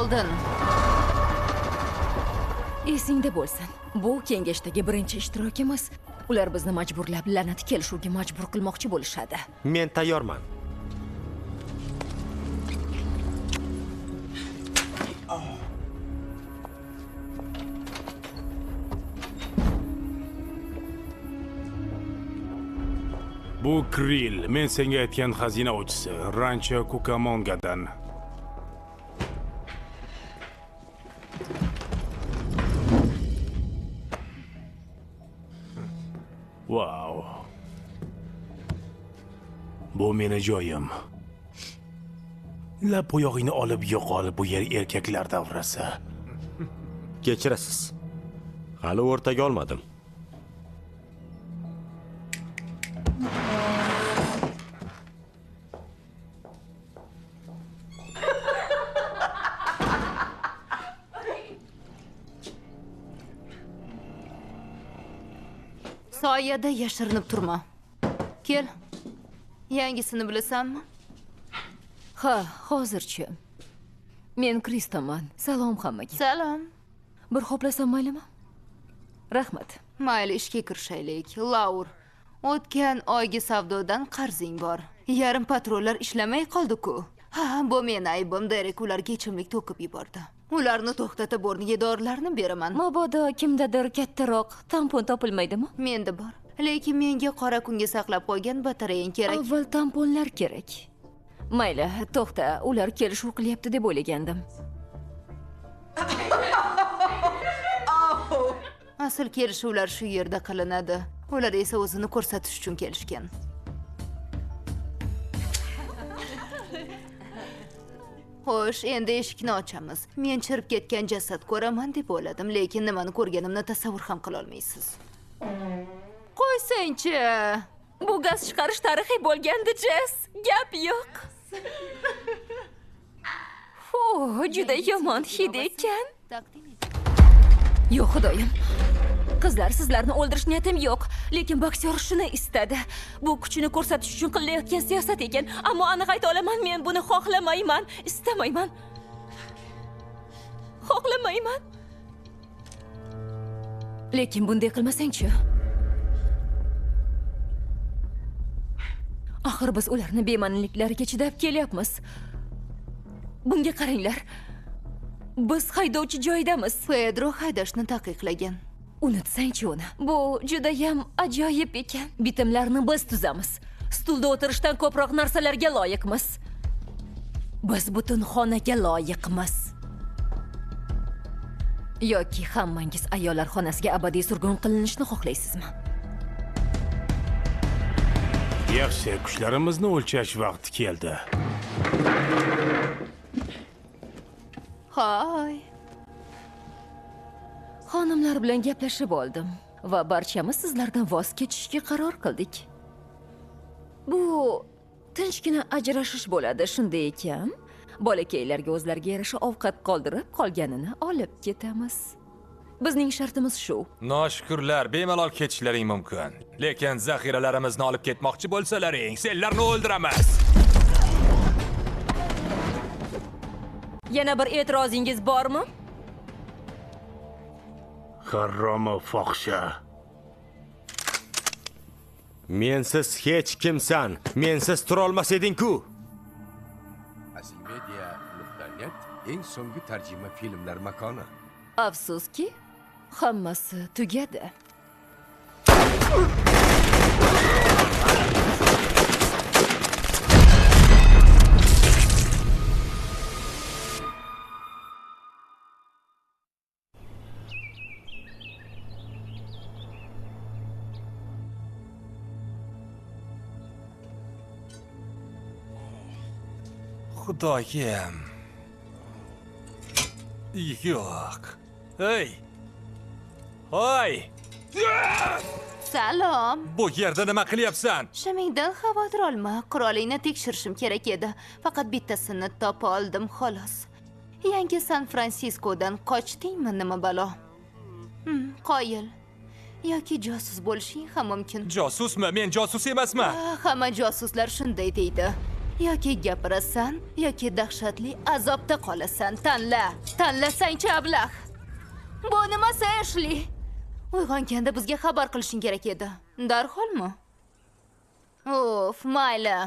oldin. Esingda bo'lsin. Bu kengashdagi birinchi ishtirokimiz. Ular bizni majburlab la'nati kelishuvga majbur qilmoqchi bo'lishadi. Men tayyorman. Bu Krill, men senga aytgan xazina ovchisi, Rancho Cucamongadan. Wow. Bu meni joyim. Lab oyog'ingni olib yo'qol, bu yer erkaklar davrasi. Kechirasiz. Hali o'rtaga olmadim. Soyada yashirinib turma. Kel. Yangisini bilasanmi? Ha, hozirchi. Men Kristoman. Salom hammaga. Salom. Bir xoplasam maylimi? Rahmat. Mayli, ishga kirishaylik. Laur, o'tgan oygi savdodan qarzing bor. Yarim patrollar ishlamay qoldi-ku. Ha, bu men aybim. Derek ularga ichimlik to'kib yubordi. Ularni to'xtatib o'rniga dorilarni beraman. Mabodo kimdadir kattaroq tampon topilmaydimi? Menda bor. Lekin menga qora kunga saqlab qo'ygan batareyang kerak. Avval tamponlar kerak. Mayli, to'xta, ular kelishuv qilyapti deb o'ylagandim. Asl kelishuvlar shu yerda qilinadi. Ular esa o'zini ko'rsatish uchun kelishgan. Xo'sh, endi eshikni ochamiz. Men chirib ketgan jasad ko'raman deb o'yladim, lekin nimani ko'rganimni tasavvur ham qila olmaysiz. Qo'ysangchi. Bu gaz chiqarish tarixiy bo'lgandi, Jess. Gap yo'q. Juda yomon hid ekan. Yo'q, xudoyim. Qizlar, sizlarni o'ldirish niyatim yo'q, lekin boksyor shuni istadi. Bu kuchini ko'rsatish uchun qilayotgan siyosat ekan, ammo aniq ayta olaman, men buni xohlamayman, istamayman. Xohlamayman. Lekin bunday qilmasang-chi? Axir biz ularni bema'niliklariga chidab kelyapmiz. Bunga qaranglar. Biz haydovchi joydamiz. Pedro haydashni taqiqlagan. Unutsang-chi uni. Bu juda ham ajoyib ekan. Bitimlarni biz tuzamiz. Stulda o'tirishdan ko'proq narsalarga loyiqmiz. Biz butun xonaga loyiqmiz. Yoki hammangiz ayollar xonasiga abadiy surgun qilinishni xohlaysizmi? Yaxshi, kuchlarimizni o'lchash vaqti keldi. Hoy. Xonimlar bilan gaplashib oldim va barchamiz sizlardan voz kechishga qaror qildik. Bu tinchgina ajrashish bo'ladi, shunday ekan. Bolakaylarga o'zlariga yarasha ovqat qoldirib, qolganini olib ketamiz. Bizning shartimiz shu. Noshukurlar, bemalol ketishlaring mumkin. Lekin zaxiralarimizni olib ketmoqchi bo'lsalaring, senlarni o'ldiramiz. Yana bir e'tirozingiz bormi? Haroma fohisha. Mensiz hech kimsan. Mensiz tura olmas eding-ku. Asimedia.net eng so'nggi tarjima filmlar makoni. Afsuski, hammasi tugadi. Xudoyim. Yo'q. Hey. Hoy. Salom. Bu yerda nima qilyapsan? Shimingdan xavotir olma. Qurolingni tekshirishim kerak edi. Faqat bittasini topa oldim, xolos. Yangi San Fransiskodan qochdingmi, nima balo? Qoyil. Yoki josus bo'lishing ham mumkin. Josusmi? Men josus emasman. Hamma josuslar shunday deydi. yoki gapirasan, yoki dahshatli azobda qolasan. Tanla. Tanlasang-chi ablah. Bu nimasi Ashli? Uyg'onganda bizga xabar qilishing kerak edi. Darholmi? Of, mayli.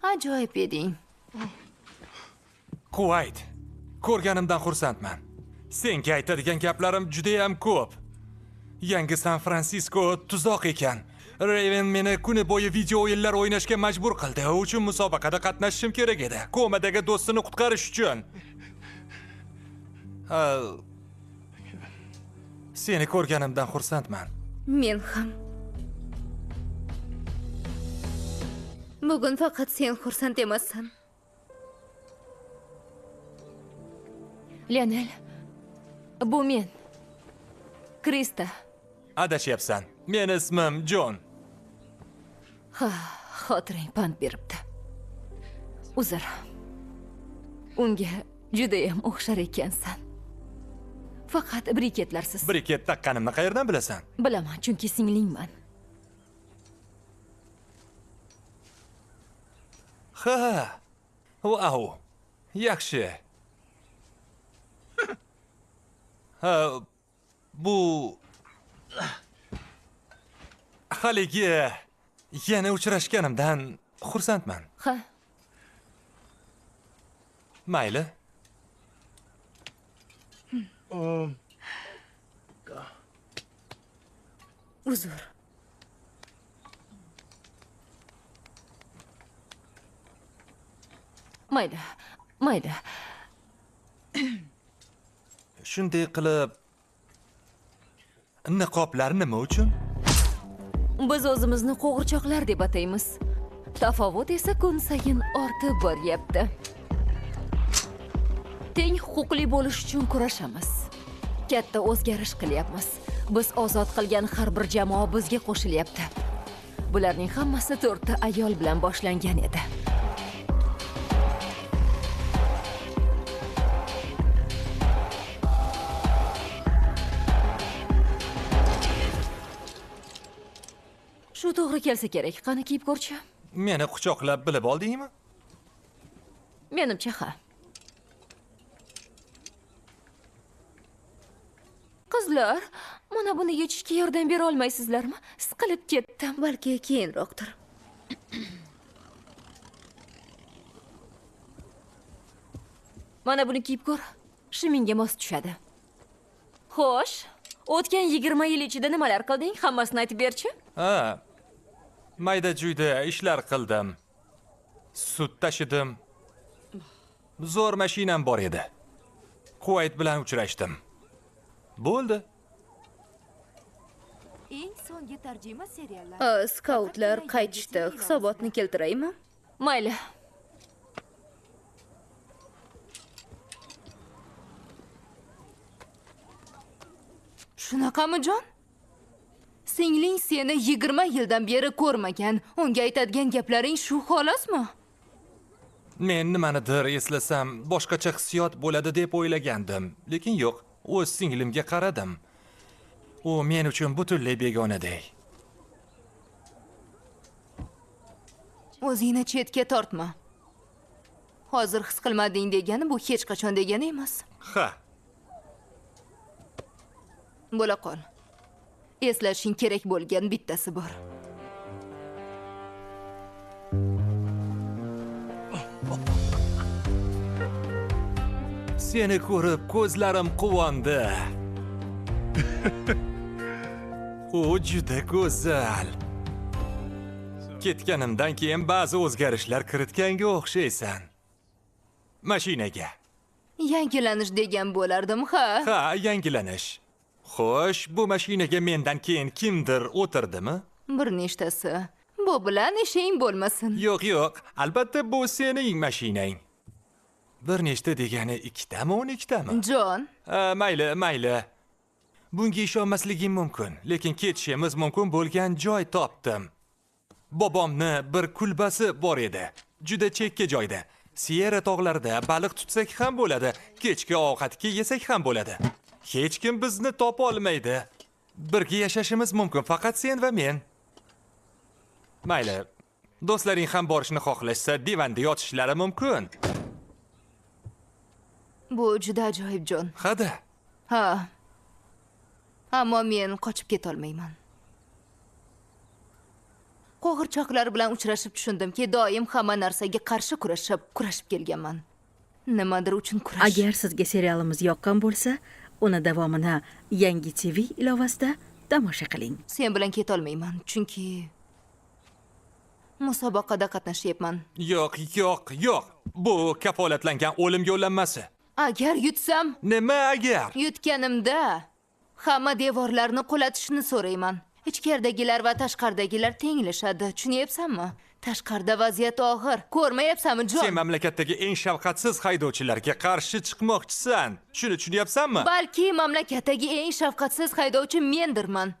Ajoyib eding. Quvayt, ko'rganimdan xursandman. Senga aytadigan gaplarim juda ham ko'p. Yangi San Fransisko tuzoq ekan. Raven meni kuni bo'yi video o'yinlar o'ynashga majbur qildi. U uchun musobaqada qatnashishim kerak edi. Komadagi do'stini qutqarish uchun. Seni ko'rganimdan xursandman. Men ham. Bugun faqat sen xursand emassan. Lionel, bu men. Krista. Adashyapsan. Men ismim Jon. Ha, xotiring pand beribdi. Uzr. Unga juda ham o'xshar ekansan. Faqat briketlarsiz. Briket taqqanimni qayerdan bilasan? Bilaman, chunki singlingman. Ha. Wow. Yaxshi. Ha, bu haligi yana uchrashganimdan xursandman. Ha, Mayli. Uzr. mayli, mayli. Shunday qilib niqoblar nima uchun? Biz o'zimizni qo'g'irchoqlar deb ataymiz. Tafovut esa kun sayin ortib boryapti. Teng huquqli bo'lish uchun kurashamiz. Katta o'zgarish qilyapmiz. Biz ozod qilgan har bir jamoa bizga qo'shilyapti. Bularning hammasi 4 ta ayol bilan boshlangan edi. Shu to'g'ri kelsa kerak. Qani kiyib ko'rchi? Meni quchoqlab bilib oldingmi? Menimcha ha. Qizlar, mana buni yechishga yordam bera olmaysizlarmi? Siqilib ketdim. Balki keyinroqdir. Mana buni kiyib ko'r. Shimingga mos tushadi. Xo'sh, o'tgan 20 yil ichida nimalar qilding? Hammasini aytib berchi? Ha. Mayda-chuyda ishlar qildim. Sut tashidim. Zo'r mashinam bor edi. Quvayt bilan uchrashdim. Bo'ldi. Eng so'nggi tarjima seriallar. Skautlar qaytishdi. Hisobotni keltiraymi? Mayli. Shunaqami, Jon? Singling seni 20 yildan beri ko'rmagan. Unga aytadigan gaplaring shu xolosmi? Men nimanidir eslasam, boshqacha hissiyot bo'ladi deb o'ylagandim, lekin yo'q. O'z singlimga qaradim. U men uchun butunlay begonadek. O'zingni chetga tortma. Hozir his qilmading degani bu hech qachon degani emas. Ha. Bo'la qol. Eslashing kerak bo'lgan bittasi bor. Seni ko'rib ko'zlarim quvondi. U juda go'zal. Ketganimdan keyin ba'zi o'zgarishlar kiritganga o'xshaysan. Mashinaga. Yangilanish degan bo'lardim, ha? Ha, yangilanish. Xo'sh, bu mashinaga mendan keyin kimdir o'tirdimi? Bir nechtasi. Bu bilan ishing bo'lmasin. Yo'q, yo'q. Albatta bu sening mashinang. Bir nechta degani 2 tami, 12 tami? Jon, Mayli, mayli. Bunga ishonmasligim mumkin, lekin ketishimiz mumkin bo'lgan joy topdim. Bobomni bir kulbasi bor edi. Juda chekka joyda. Sierra tog'larida baliq tutsak ham bo'ladi, kechki ovqatga yesak ham bo'ladi. Hech kim bizni topa olmaydi. Birga yashashimiz mumkin, faqat sen va men. Mayli, Do'stlaring ham borishni xohlashsa, divanda yotishlari mumkin. Bu juda ajoyib, Jon. Hada. Ha. Ammo men qochib keta olmayman. Qo'g'irchoqlar bilan uchrashib tushundimki, doim hamma narsaga qarshi kurashib kelganman. Nimadir uchun kurash. Agar sizga serialimiz yoqqan bo'lsa, uni davomini yangi TV ilovasida tomosha qiling. Sen bilan keta olmayman, chunki musobaqada qatnashyapman. Yo'q. Bu kafolatlangan o'lim yo'llanmasi. Agar yutsam, Nima agar? yutganimda hamma devorlarni qulatishni so'rayman. Ichkaridagilar va tashqaridagilar tenglashadi, tushunyapsanmi? Tashqarida vaziyat og'ir. Ko'rmayapsanmi, Jon? Sen mamlakatdagi eng shafqatsiz haydovchilarga qarshi chiqmoqchisan. Shuni tushunyapsanmi? Balki mamlakatdagi eng shafqatsiz haydovchi mendirman.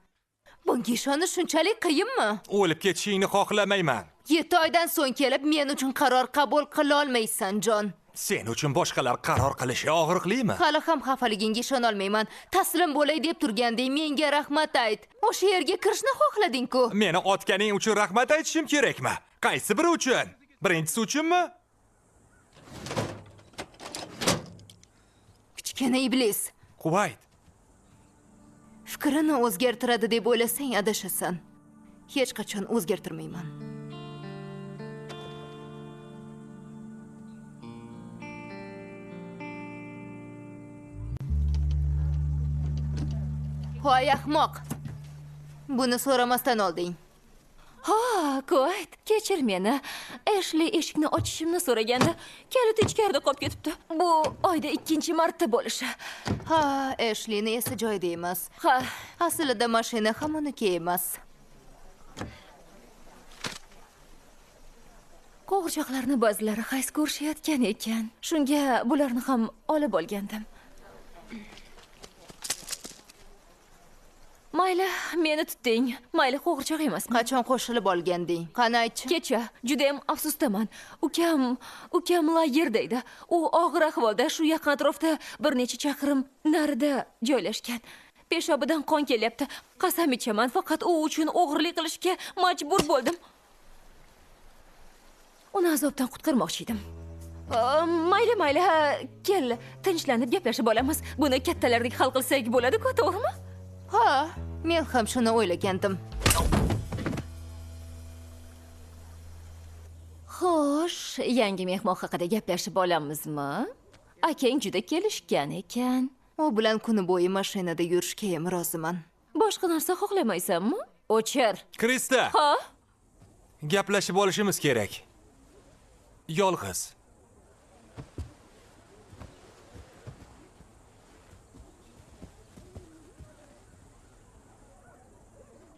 Bunga ishonish shunchalik qiyinmi? O'lib ketishingni xohlamayman. 7 oydan so'ng kelib men uchun qaror qabul qila olmaysan, Jon. Sen uchun boshqalar qaror qilishi og'riqlimi? Hali ham xafaligingga ishona olmayman. Taslim bo'lay deb turganding, menga rahmat ayt. O'sha yerga kirishni xohlading-ku. Meni otganing uchun rahmat aytishim kerakmi? Qaysi biri uchun? Birinchisi uchunmi? Kichkina iblis. Quvayt. Fikrini o'zgartiradi deb o'ylasang adashasan. Hech qachon o'zgartirmayman. Voy ahmoq. Buni so'ramasdan olding. Ha, Kuvayt, kechir meni. Ashli eshikni ochishimni so'raganda, kalit ichkarida qolib ketibdi. Bu oyda 2-marta bo'lishi. Ha, Ashlini esa joyida emas. Ha, Aslida mashina ham uniki emas. qo'g'irchoqlarni ba'zilari hayz ko'rishayotgan ekan. Shunga bularni ham olib olgandim. Mayli, meni tutding. Mayli, qo'g'irchoq emasman. Qachon qo'shilib olganding? Qani aytchi. Kecha juda ham afsusdaman. Ukam layerdaydi. U og'ir ahvolda, shu yaqin atrofda bir necha chaqirim narida joylashgan. Peshobidan qon kelyapti. Qasam ichaman, faqat u uchun o'g'irlik qilishga majbur bo'ldim. Uni azobdan qutqarmoqchi edim. Mayli, kel, tinchlanib gaplashib olamiz. Buni kattalardek hal qilsak bo'ladi-ku, to'g'rimi? Ha, men ham shuni o'ylagandim. Xo'sh, yangi mehmon haqida gaplashib olamizmi? Akang juda kelishgan ekan. U bilan kuni bo'yi mashinada yurishga ham roziman. Boshqa narsa xohlamaysanmi? O'chir. Krista, Ha? gaplashib olishimiz kerak. Yolg'iz.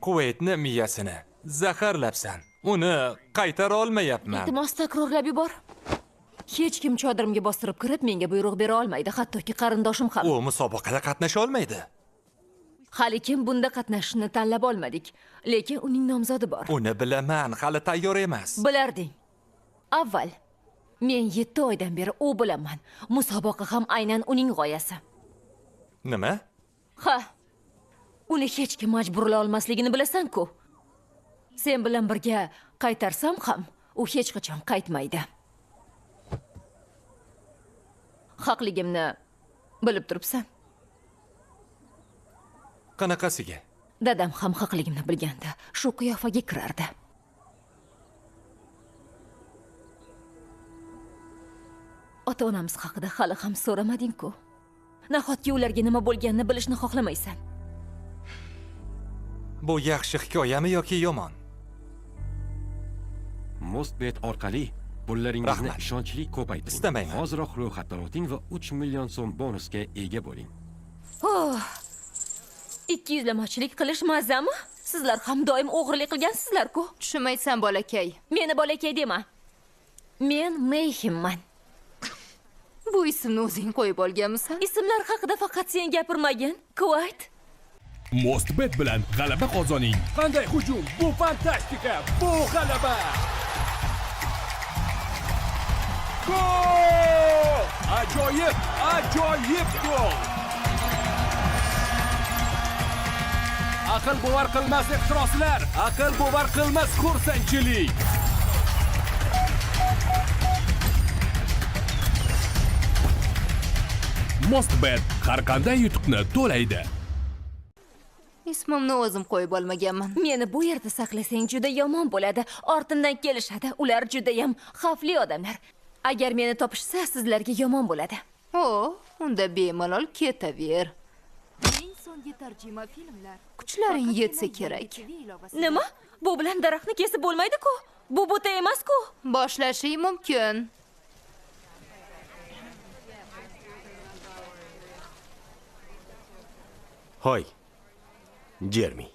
Quvaytni miyasini zaharlabsan. Uni qaytara olmayapman. Iltimos takrorlab yubor. Hech kim chodirimga bostirib kirib menga buyruq bera olmaydi, hattoki qarindoshim ham. U musobaqada qatnasha olmaydi. Hali kim bunda qatnashishni tanlab olmadik, lekin uning nomzodi bor. Uni bilaman, hali tayyor emas. Bilarding. Avval men 7 oydan beri u bilaman. Musobaqa ham aynan uning g'oyasi. Nima? Ha. Uni hech kim majburlay olmasligini bilasan-ku. Sen bilan birga qaytarsam ham, u hech qachon qaytmaydi. Haqligimni bilib turibsan. Qanaqasiga? Dadam ham haqligimni bilganda, shu qiyofaga kirardi. Ota-onamiz haqida hali ham so'ramading-ku. Nahotki ularga nima bo'lganini bilishni xohlamaysan? Bu yaxshi hikoyami yoki yomon? Mostbet orqali pullaringizni Rahmat. ishonchli ko'paytiring. Istamayman. Hoziroq ro'yxatdan o'ting va 3 million so'm bonusga ega bo'ling. Oh, 200lamachilik qilish mazami? Sizlar ham doim o'g'irlik qilgansizlar-ku. Tushunmaysan, bolakay. Meni bolakay dema. Men Mayhimman. Bu ismni o'zing qo'yib olganmisan? Ismlar haqida faqat sen gapirmagin, Kuvayt. Mostbet bilan g'alaba qozoning. Qanday hujum? Bu fantastika! Bu g'alaba! Gol! Ajoyib gol! Aql bovar qilmas ehtiroslar, aql bovar qilmas xursandchilik. Mostbet har qanday yutuqni to'laydi. Ismimni o'zim qo'yib olmaganman. Meni bu yerda saqlasang juda yomon bo'ladi. Ortimdan kelishadi. Ular juda ham xavfli odamlar. Agar meni topishsa, sizlarga yomon bo'ladi. Unda bemalol ketaver. Eng so'nggi tarjima filmlar. Kuchlaring yetsa kerak. Nima? Bu bilan daraxtni kesib bo'lmaydi-ku. Bu buta emas-ku. Boshlashing mumkin. Hoy. Jermi.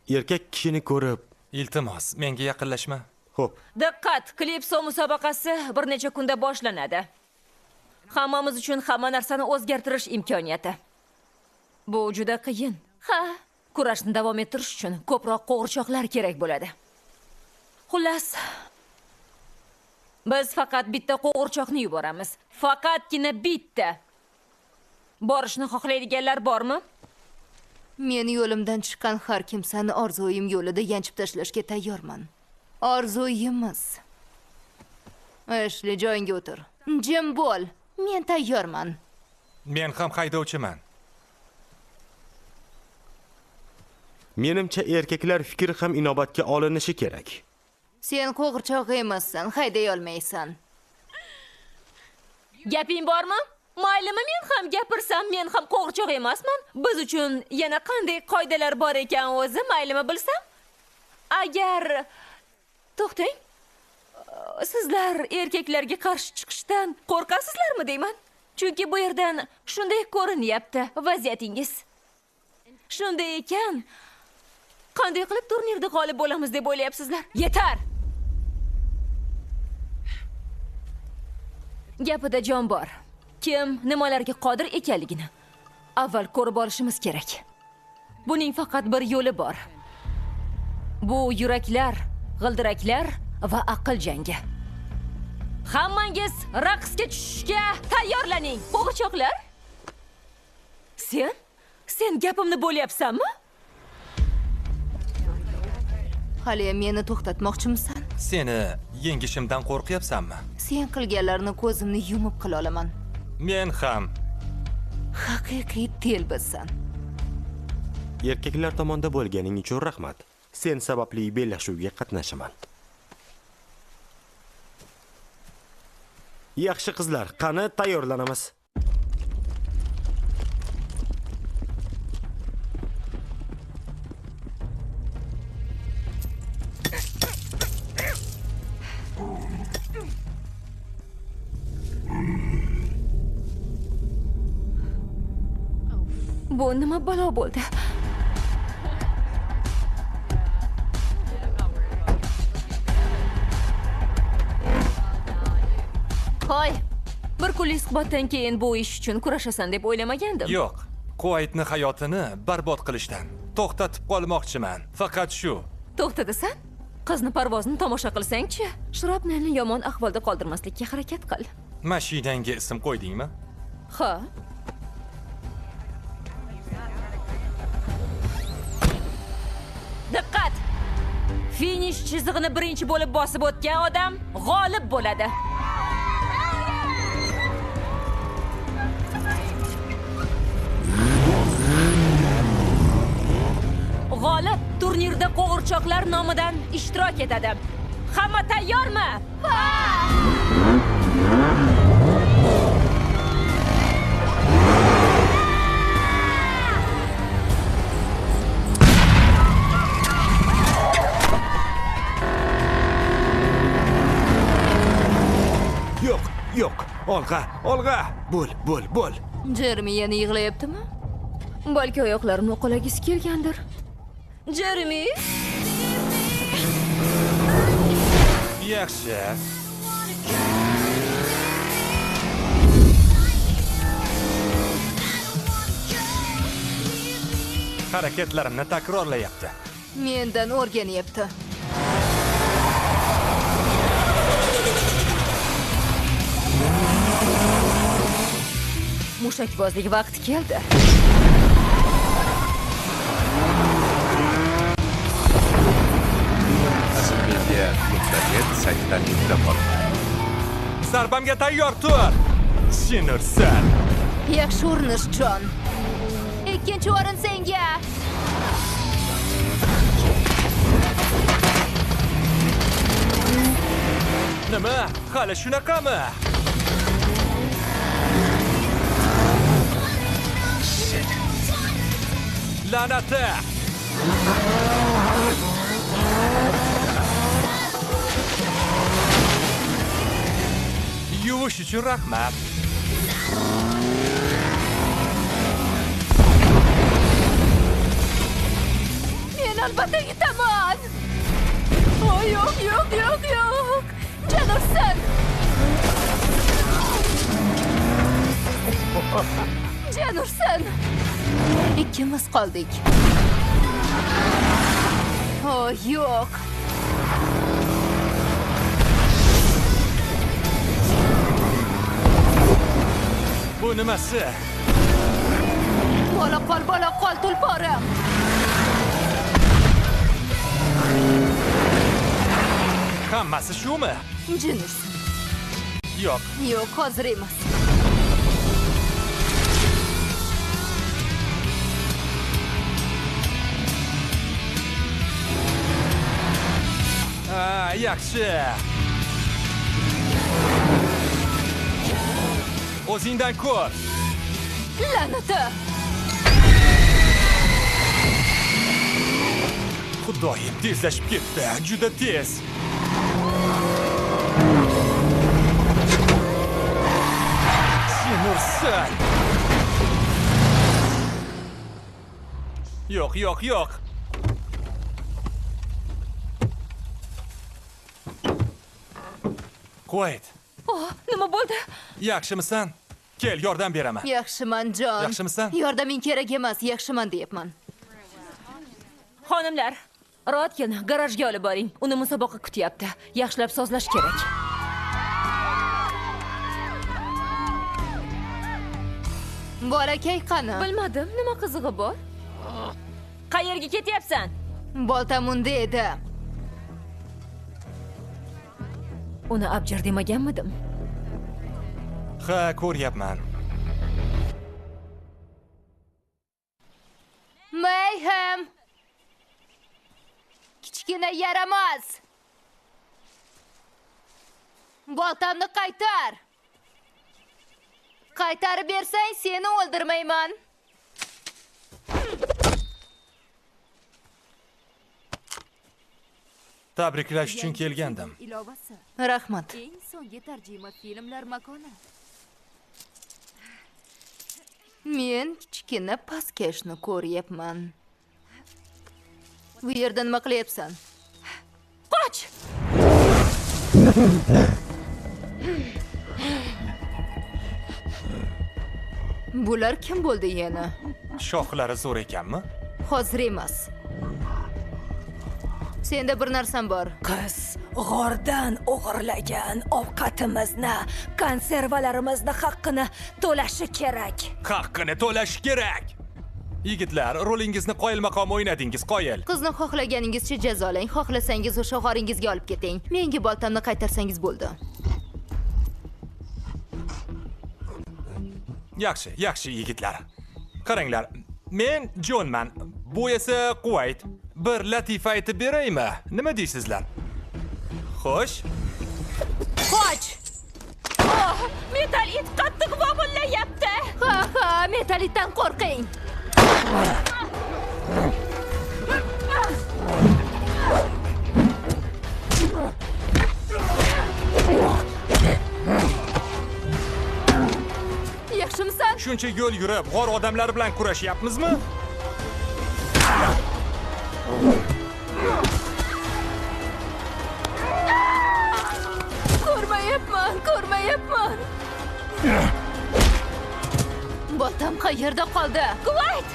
Erkak kishini ko'rib, Iltimos, menga yaqinlashma. xo'p, Diqqat, Klipso musobaqasi bir necha kunda boshlanadi. Hammamiz uchun hamma narsani o'zgartirish imkoniyati. Bu juda qiyin. Kurashni davom ettirish uchun ko'proq qo'g'irchoqlar kerak bo'ladi. Xullas, biz faqat bitta qo'g'irchoqni yuboramiz. Faqatgina bitta. Borishni xohlaydiganlar bormi? Men yo'limdan chiqqan har kimsani orzuim yo'lida yanchib tashlashga tayyorman. Orzuyimiz. Ashli, joyingga o'tir. Jim bo'l. Men tayyorman. Men ham haydovchiman. menimcha erkaklar fikri ham inobatga olinishi kerak. Sen qo'g'irchoq emassan, hayday olmaysan. Gaping bormi? Maylimi, men ham gapirsam, men ham qo'g'irchoq emasman. Biz uchun yana qanday qoidalar bor ekan o'zi, maylimi bilsam? Agar to'xtang. Sizlar erkaklarga qarshi chiqishdan qo'rqasizlarmi deyman? Chunki bu yerdan shunday ko'rinyapti vaziyatingiz. Shunday ekan, qanday qilib turnirda g'olib bo'lamiz deb o'ylayapsizlar? Yetar! Gapida jon bor. Kim nimalarga qodir ekanligini avval ko'rib olishimiz kerak. Buning faqat bir yo'li bor. Bu yuraklar, g'ildiraklar va aql jangi. Hammangiz raqsga tushishga tayyorlaning, qo'g'irchoqlar. Sen gapimni bo'lyapsanmi? Hali meni to'xtatmoqchimisan? Seni yengishimdan qo'rqyapsanmi? Sen qilganlarni ko'zimni yumib qila olaman. Men ham. Haqiqiy telbasan. Erkaklar tomonda bo'lganing uchun rahmat. Sen sababli bellashuvga qatnashaman. Yaxshi qizlar, qani tayyorlanamiz. Bu nima balo bo'ldi? Hoy, bir kunlik suhbatdan keyin bu ish uchun kurashasan deb o'ylamagandim. Yo'q, Quaytni hayotini barbod qilishdan to'xtatib qolmoqchiman. Faqat shu. To'xtadasan? Qizni parvozni tomosha qilsang-chi? Shrapnelni yomon ahvolda qoldirmaslikka harakat qil. Mashinangga ism qo'ydingmi? Ha. Diqqat! Finish chizig'ini birinchi bo'lib bosib o'tgan odam g'olib bo'ladi. G'olib turnirda qo'g'irchoqlar nomidan ishtirok etadi. Hamma tayyormi? Yo'q, olg'a. Bo'l. Jermi yana yig'layaptimi? Balki oyoqlarimni uqalagisi kelgandir. Jeremy? Yaxshi. Harakatlarimni takrorlayapti. Mendan o'rganyapti. Mushakbozlik vaqti keldi. Asl media.net saytidan yuklab oling. Zarbamga tayyor tur. Sen ursan. Yaxshi urinish, Jon. Ikkinchi o'rin senga. Nima? Hali shunaqami? La'nati. Yuvish uchun rahmat. Men albatta yutaman. Oh, yo'q. Jon ursin. Jon ursin. Ikkimiz qoldik. Oh, yo'q. Bu nimasi? Bola qol, tulporim. Hammasi shumi? Jin ursin. Yo'q. Yo'q, hozir emas. Yaxshi. O'zingdan ko'r. La'nati. Xudoyim, tezlashib ketdi. Juda tez. Sen ursan. Yo'q. Qo'yt. Oh, nima bo'ldi? Yaxshimisan? Kel, yordam beraman. Yaxshiman, Jon. Yaxshimisan? Yordaming kerak emas, yaxshiman deyapman. Xonimlar, Rodkin garajga olib boring. Uni musobaqa kutyapti. Yaxshilab sozlash kerak. Bolakay qani? Bilmadim, nima qizig'i bor? Qayerga ketyapsan? Boltam unda edi. Uni abjir demaganmidim? Ha, ko'ryapman. Mayhem. Kichkina yaramas. Boltamni qaytar. Qaytarib bersang, seni o'ldirmayman. Tabriklash uchun kelgandim. Rahmat. Eng so'nggi tarjima filmlar makoni. Men kichkina paskashni ko'ryapman. Bu yerda nima qilyapsan? Qoch! Bular kim bo'ldi yana? Shoxlari zo'r ekanmi? Hozir emas. Senda bir narsam bor. Qiz g'ordan o'g'irlagan ovqatimizni, konservalarimizni haqqini to'lashi kerak. Haqqini to'lash kerak. Yigitlar, rolingizni qoyil maqom o'ynadingiz, qoyil. Qizni xohlaganingizcha jazolang, xohlasangiz o'sha g'oringizga olib keting. Menga boltamni qaytarsangiz bo'ldi. Yaxshi yigitlar. Qaranglar, men Jonman, bu esa Quvayt. Bir latifa aytib beraymi? Nima deysizlar? Xo'sh. Qoch! Oh, metal it qattiq vovillayapti. Ha, metalitdan qo'rqing. Yaxshimisan? Shuncha yo'l yurib, g'or odamlari bilan kurashyapmizmi? Ko'rmayapman. Boltam qayerda qoldi? Quvayt!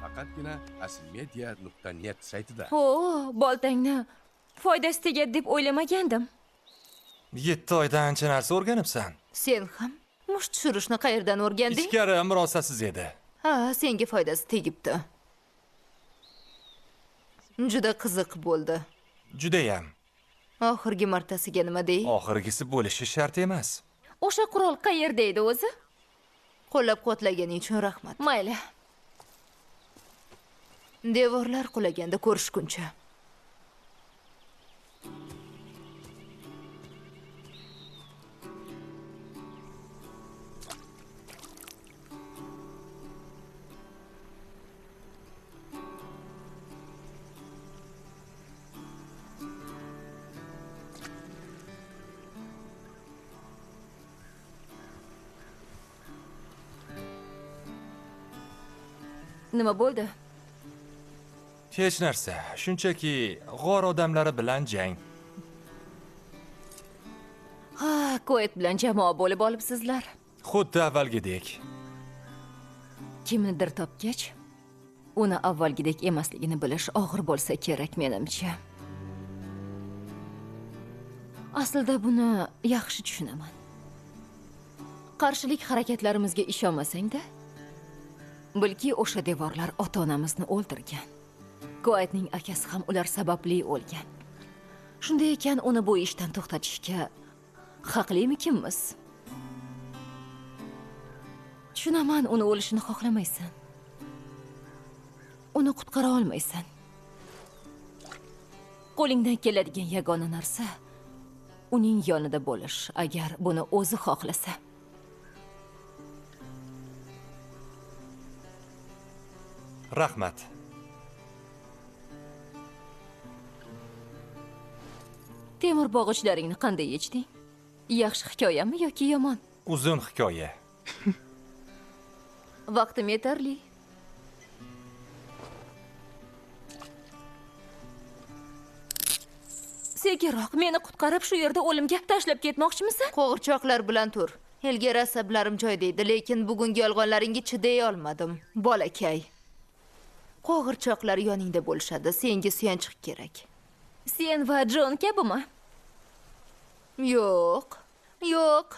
faqatgina asmedia.net saytida. Boltangni foydasi tegadi deb o'ylamagandim. 7 oyda ancha narsa o'rganibsan. Sen ham Musht tushirishni qayerdan o'rganding? Ichkari murosasiz edi. Ha, senga foydasi tegibdi. Juda qiziq bo'ldi. Judayam. Oxirgi martasiga nima dey? Oxirgisi bo'lishi shart emas. O'sha qurol qayerda edi o'zi? Qo'llab-quvvatlaganing uchun rahmat. Mayli. Devorlar qulaganda ko'rishguncha. Nima bo'ldi? Hech narsa. Shunchaki g'or odamlari bilan jang. Ha, Koet bilan jamoa bo'lib olibsizlar. Xuddi avvalgidek. Kimnidir topgach, uni avvalgidek emasligini bilish og'ir bo'lsa kerak menimcha. Aslida buni yaxshi tushunaman. Qarshilik harakatlarimizga ishonmasang-da, bilki o'sha devorlar ota-onamizni o'ldirgan. Koetning akasi ham ular sababli o'lgan. Shunday ekan, uni bu ishdan to'xtatishga haqlimikinmiz? Tushunaman, uni o'lishini xohlamaysan. Uni qutqara olmaysan. Qo'lingdan keladigan yagona narsa uning yonida bo'lish, agar buni o'zi xohlasa. Rahmat. Temur bog'ichlaringni qanday yechding? Yaxshi hikoyami yoki yomon? Uzun hikoya. Vaqtim yetarli. Sekinroq, meni qutqarib shu yerda o'limga tashlab ketmoqchimisan? Qo'g'irchoqlar bilan tur. Ilgari asablarim joyida edi, lekin bugungi yolg'onlaringga chiday olmadim. Bolakay. Qo'g'irchoqlar yoningda bo'lishadi. Senga suyanchiq kerak. Sen va Jon kabimi? Yo'q. Yo'q.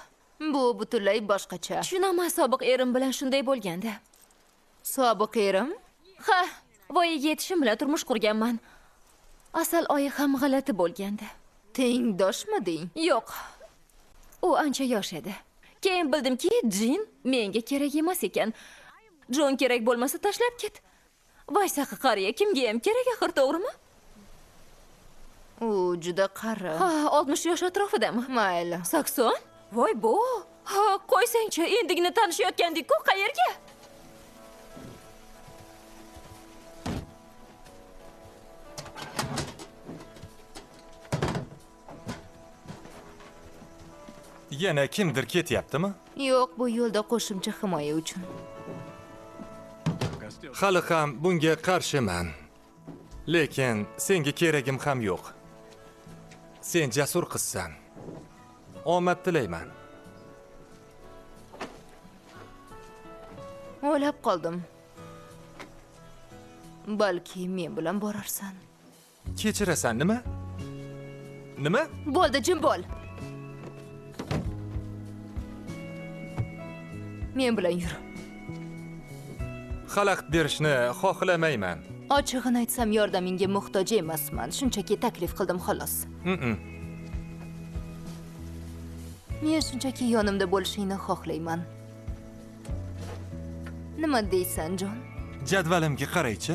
Bu butunlay boshqacha. Tushunaman, sobiq erim bilan shunday bo'lganda. Sobiq erim? Ha, voyaga yetishim bilan turmush qurganman. Asal oyi ham g'alati bo'lganda. Tengdoshmiding? Yo'q. U ancha yosh edi. Keyin bildimki, Jin menga kerak emas ekan. Jon kerak bo'lmasa tashlab ket. Vaysaqa qariya kimga ham kerak, axir, to'g'rimi? U juda qari. Ha, 60 yosh atrofidami? Mayli. 80? Voy bo. Ha, qo'ysangchi, endigina tanishayotgandik-ku, qayerga? Yana kimdir ketyaptimi? Yo'q, bu yo'lda qo'shimcha himoya uchun. Hali ham bunga qarshiman. Lekin senga keragim ham yo'q. Sen jasur qizsan. Omad tilayman. O'ylab qoldim. Balki men bilan borarsan. Kechirasan, nima? Nima? Bo'ldi, jim bo'l. Men bilan yur. Xalaqit berishni xohlamayman. Ochig'ini aytsam, yordamingga muhtoj emasman. Shunchaki taklif qildim xolos. Men shunchaki yonimda bo'lishingni xohlayman. Nima deysan, Jon? Jadvalimga qaraychi.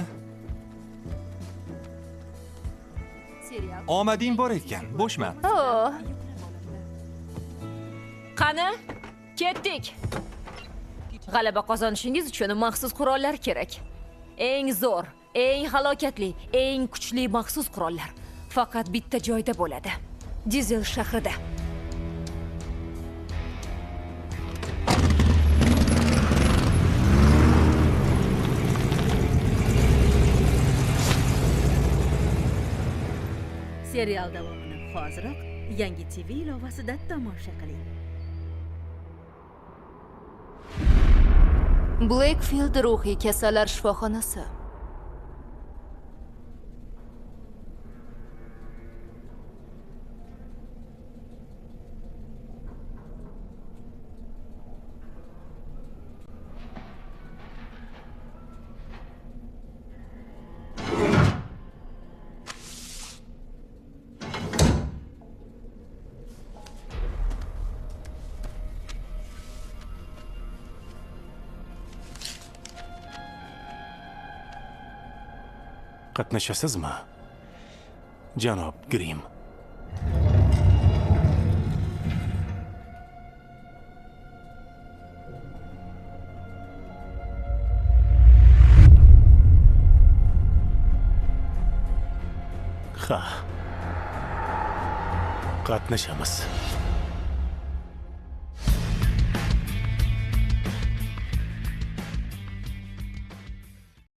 Serial. Omading bor ekan, bo'shman. Oh. Qani? Ketdik. G'alaba qozonishingiz uchun maxsus qurollar kerak. Eng zo'r, eng halokatli, eng kuchli maxsus qurollar faqat bitta joyda bo'ladi. Dizel shahrida. Serial davomini hoziroq yangi TV ilovasida tomosha qiling. Blackfield ruhiy kasallar shifoxonasi. Qatnashasizmi, janob Grim? Ha. Qatnashamiz.